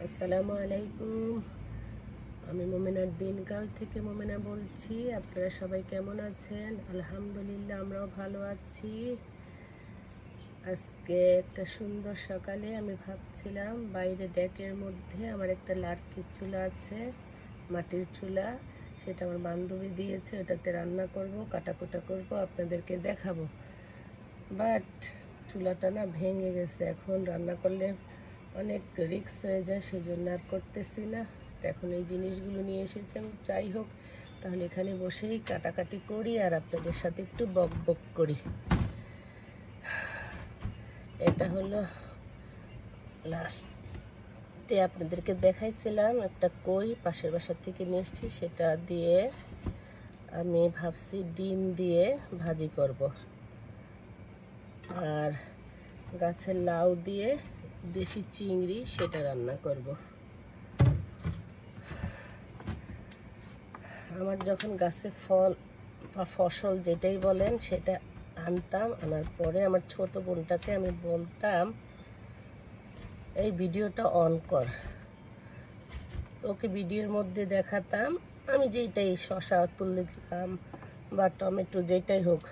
আসসালামু আলাইকুম। আমি মোমেনার দিনকাল থেকে মোমেনা বলছি। আপনারা সবাই কেমন আছেন? আলহামদুলিল্লাহ, আমরাও ভালো আছি। আজকে একটা সুন্দর সকালে আমি ভাবছিলাম বাইরে ডেকের মধ্যে আমার একটা লার্কির চুলা আছে, মাটির চুলা। সেটা আমার বান্ধবী দিয়েছে, ওটাতে রান্না করব, কাটাকুটা করব, আপনাদেরকে দেখাবো। বাট চুলাটা না ভেঙে গেছে, এখন রান্না করলে অনেক রিস্ক হয়ে যায়, সেই জন্য আর করতেছি না। তো এখন এই জিনিসগুলো নিয়ে এসেছেন, যাই হোক, তাহলে এখানে বসেই কাটাকাটি করি আর আপনাদের সাথে একটু বক বক করি। এটা হলো লাস্টে আপনাদেরকে দেখাইছিলাম একটা কই পাশের বাসা থেকে নিয়ে এসেছি, সেটা দিয়ে আমি ভাবছি ডিম দিয়ে ভাজি করব, আর গাছের লাউ দিয়ে দেশি চিংড়ি সেটা রান্না করব। আমার যখন গাছে ফল বা ফসল যেটাই বলেন সেটা আনতাম, আনার পরে আমার ছোট বোনটাকে আমি বলতাম এই ভিডিওটা অন কর, ওকে ভিডিওর মধ্যে দেখাতাম আমি যেইটাই শসা তুলে দিতাম বা টমেটো যেটাই হোক,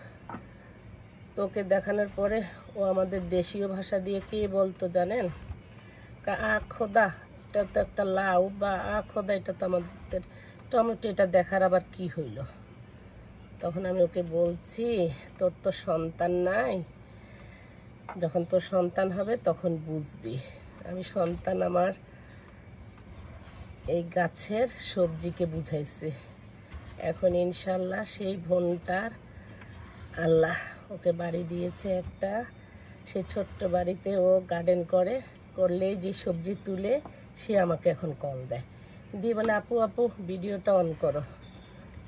তোকে দেখানোর পরে ও আমাদের দেশীয় ভাষা দিয়ে কি বলতো জানেন? আ খোদা, এটা তো একটা লাউ, বা আ খোদা, এটা তো আমাদের টমেটো, এটা দেখার আবার কি হইল? তখন আমি ওকে বলছি তোর তো সন্তান নাই, যখন তোর সন্তান হবে তখন বুঝবি। আমি সন্তান আমার এই গাছের সবজিকে বুঝাইছি। এখন ইনশাল্লাহ সেই বোনটার আল্লাহ ওকে বাড়ি দিয়েছে একটা, সে ছোট্ট বাড়িতে ও গার্ডেন করলেই যে সবজি তুলে সে আমাকে এখন কল দেয়, দিয়ে বলে আপু আপু ভিডিওটা অন করো।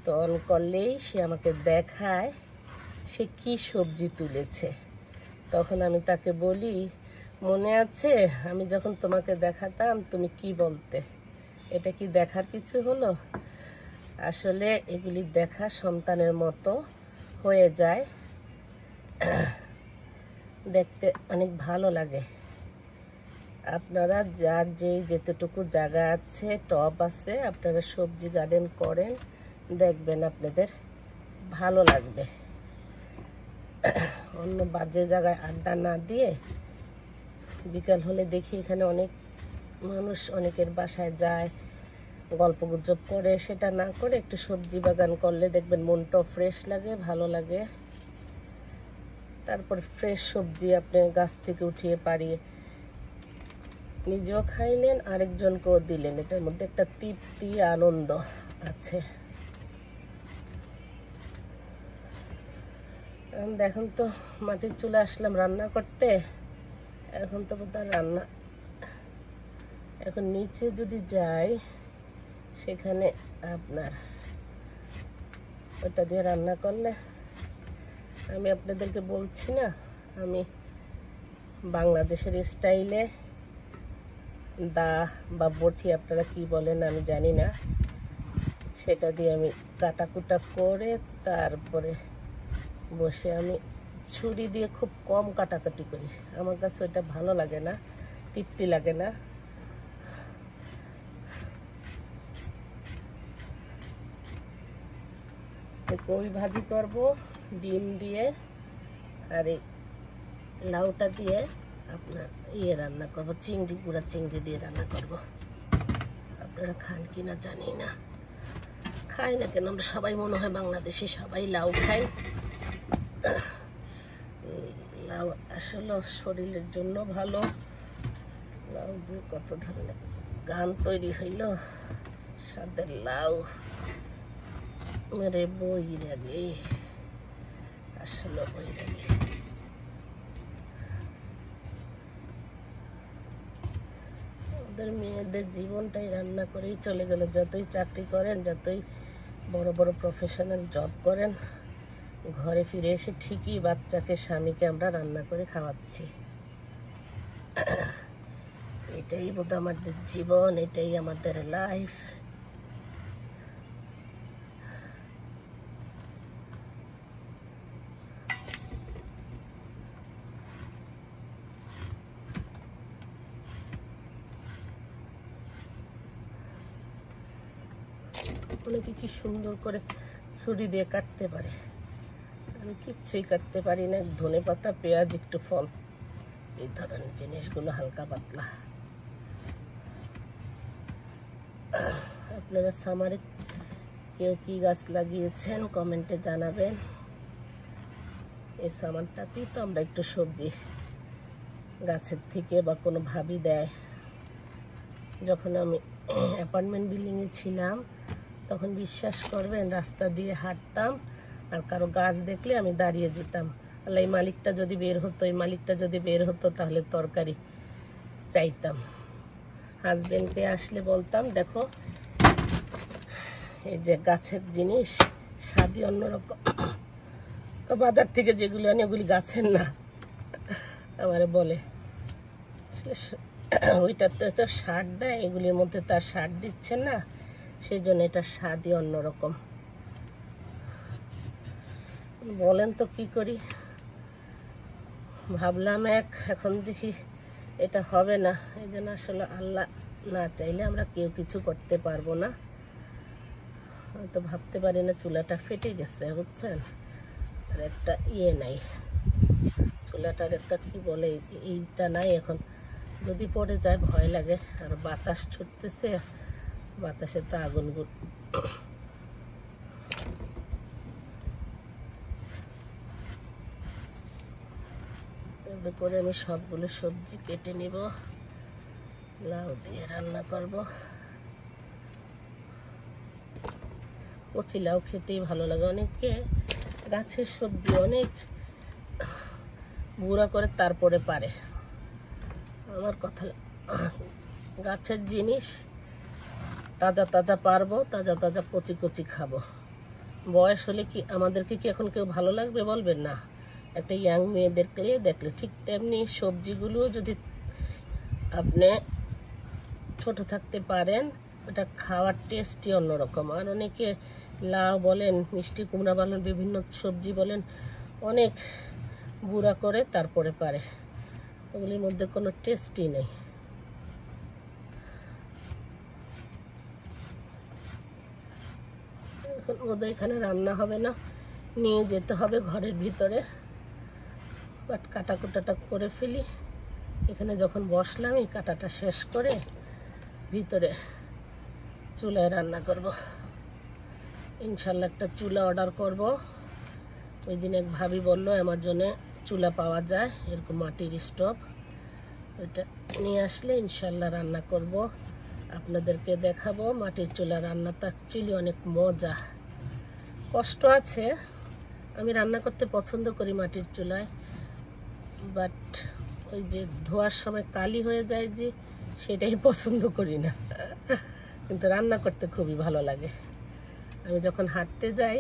তো অন করলেই সে আমাকে দেখায় সে কি সবজি তুলেছে। তখন আমি তাকে বলি, মনে আছে আমি যখন তোমাকে দেখাতাম তুমি কি বলতে? এটা কি দেখার কিছু হলো? আসলে এগুলি দেখা সন্তানের মতো হয়ে যায়, দেখতে অনেক ভালো লাগে। আপনারা যার যেতটুকু জায়গা আছে, টব আছে, আপনারা সবজি গার্ডেন করেন, দেখবেন আপনাদের ভালো লাগবে। অন্য বাজে জায়গায় আড্ডা না দিয়ে বিকাল হলে দেখি এখানে অনেক মানুষ অনেকের বাসায় যায়, গল্পগুজব করে, সেটা না করে একটু সবজি বাগান করলে দেখবেন মনটাও ফ্রেশ লাগে, ভালো লাগে। তারপর ফ্রেশ সবজি আপনি গাছ থেকে উঠিয়ে পারিয়ে নিজেও খাইলেন, আরেকজনকেও দিলেন, এটার মধ্যে একটা তৃপ্তি আনন্দ আছে। দেখুন তো, মাটির চুলা আসলাম রান্না করতে, এখন তো বোধহয় রান্না, এখন নিচে যদি যাই সেখানে আপনার ওটা দিয়ে রান্না করলে, আমি আপনাদেরকে বলছি না, আমি বাংলাদেশের স্টাইলে দা বা বটি, আপনারা কি বলেন আমি জানি না, সেটা দিয়ে আমি কাটাকুটা করে তারপরে বসে আমি ছুরি দিয়ে খুব কম কাটাকাটি করি। আমার কাছে ওটা ভালো লাগে না, তৃপ্তি লাগে না। কই ভাজি করব ডিম দিয়ে, আর এই লাউটা দিয়ে আপনার রান্না করব, চিংড়ি, গুঁড়া চিংড়ি দিয়ে রান্না করব। আপনারা খান কি না জানি না, খাই না কেন আমরা সবাই, মনে হয় বাংলাদেশে সবাই লাউ খাই। লাউ আসলে শরীরের জন্য ভালো। লাউ দিয়ে কত ধরনের গান তৈরি হইল, স্বাদের লাউ মেরে বই লাগে, আসলে বই লাগে। ওদের মেয়েদের জীবনটাই রান্না করেই চলে গেল। যতই চাকরি করেন, যতই বড় বড় প্রফেশনাল জব করেন, ঘরে ফিরে এসে ঠিকই বাচ্চাকে, স্বামীকে আমরা রান্না করে খাওয়াচ্ছি। এটাই বোধহয় আমাদের জীবন, এটাই আমাদের লাইফ। অনেকে কি সুন্দর করে ছুরি দিয়ে কাটতে পারে, আমি কিচ্ছুই কাটতে পারি না। ধনে পাতা, পেঁয়াজ, একটু ফল, এই ধরনের জিনিসগুলো হালকা পাতলা। আপনারা সামারে কেউ কি গাছ লাগিয়েছেন কমেন্টে জানাবেন। এই সামারটাতেই তো আমরা একটু সবজি গাছের থেকে বা কোনো ভাবি দেয়। যখন আমি অ্যাপার্টমেন্ট বিল্ডিংয়ে ছিলাম তখন বিশ্বাস করবেন রাস্তা দিয়ে হাঁটতাম আর কারো গাছ দেখলে আমি দাঁড়িয়ে যেতাম, আল্লাহ এই মালিকটা যদি বের হতো, এই মালিকটা যদি বের হতো তাহলে তরকারি চাইতাম। হাজবেন্ডকে আসলে বলতাম, দেখো এই যে গাছের জিনিস স্বাদই অন্যরকম, বাজার থেকে যেগুলো আনি ওগুলি গাছের না। আমারে বলে ওইটাতে তো সার দেয়, এগুলির মধ্যে তার সার দিচ্ছে না, সেই জন্য এটা স্বাদই অন্যরকম। বলেন তো কি করি, ভাবলাম এখন দেখি এটা হবে না। এই জন্য আসলে আল্লাহ না চাইলে আমরা কেউ কিছু করতে পারবো না। তো ভাবতে পারি না চুলাটা ফেটে গেছে বুঝছেন, আর একটা নাই, চুলাটার একটা কি বলে এইটা নাই, এখন যদি পড়ে যায় ভয় লাগে। আর বাতাস ছুটতেছে, বাতাসে তো আগুন করে আমি সবগুলো সবজি কেটে নিব, লাউ দিয়ে রান্না করব। কচি লাউ খেতেই ভালো লাগে, অনেকে গাছের সবজি অনেক গুঁড়া করে তারপরে পারে। আমার কথা গাছের জিনিস তাজা তাজা পারবো, তাজা তাজা কচি কচি খাবো। বয়স হলে কি আমাদেরকে কি এখন কেউ ভালো লাগবে বলবেন না? একটা ইয়াং মেয়েদেরকে দেখলে ঠিক তেমনি সবজিগুলো যদি আপনি ছোট থাকতে পারেন ওটা খাওয়ার টেস্টই অন্যরকম। আর অনেকে লাউ বলেন, মিষ্টি কুমড়া বলেন, বিভিন্ন সবজি বলেন অনেক গুঁড়া করে তারপরে পারে, ওগুলির মধ্যে কোনো টেস্টই নেই। এখন ওদের এখানে রান্না হবে না, নিয়ে যেতে হবে ঘরের ভিতরে। বাট কাটাকুটাটা করে ফেলি, এখানে যখন বসলাম এই কাটাটা শেষ করে ভিতরে চুলায় রান্না করব। ইনশাল্লাহ একটা চুলা অর্ডার করব। ওই দিন এক ভাবি বললো অ্যামাজনে চুলা পাওয়া যায়, এরকম মাটির স্টোভ, ওইটা নিয়ে আসলে ইনশাল্লাহ রান্না করব, আপনাদেরকে দেখাবো। মাটির চুলা রান্নাটা অ্যাকচুয়ালি অনেক মজা, কষ্ট আছে। আমি রান্না করতে পছন্দ করি মাটির চুলায়, বাট ওই যে ধোয়ার সময় কালি হয়ে যায় যে, সেটাই পছন্দ করি না। কিন্তু রান্না করতে খুবই ভালো লাগে। আমি যখন হাঁটতে যাই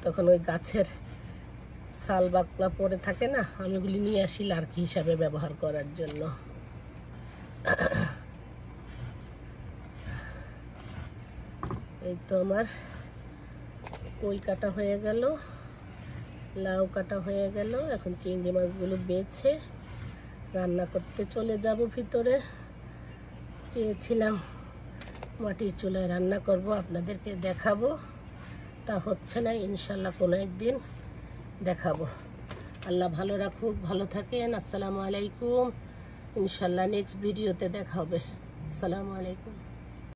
তখন ওই গাছের শাল বাকলা পরে থাকে না, আমি ওগুলি নিয়ে আসি লার্কি হিসাবে ব্যবহার করার জন্য। এই তো আমার কই কাটা হয়ে গেল, লাউ কাটা হয়ে গেল, এখন চিংড়ি মাছগুলো বেছে রান্না করতে চলে যাব ভিতরে। চেয়েছিলাম মাটির চুলায় রান্না করব, আপনাদেরকে দেখাবো, তা হচ্ছে না। ইনশাল্লাহ কোনো একদিন দেখাবো। আল্লাহ ভালো রাখুক, ভালো থাকেন। আসসালামু আলাইকুম। ইনশাল্লাহ নেক্সট ভিডিওতে দেখা হবে। আসসালামু আলাইকুম।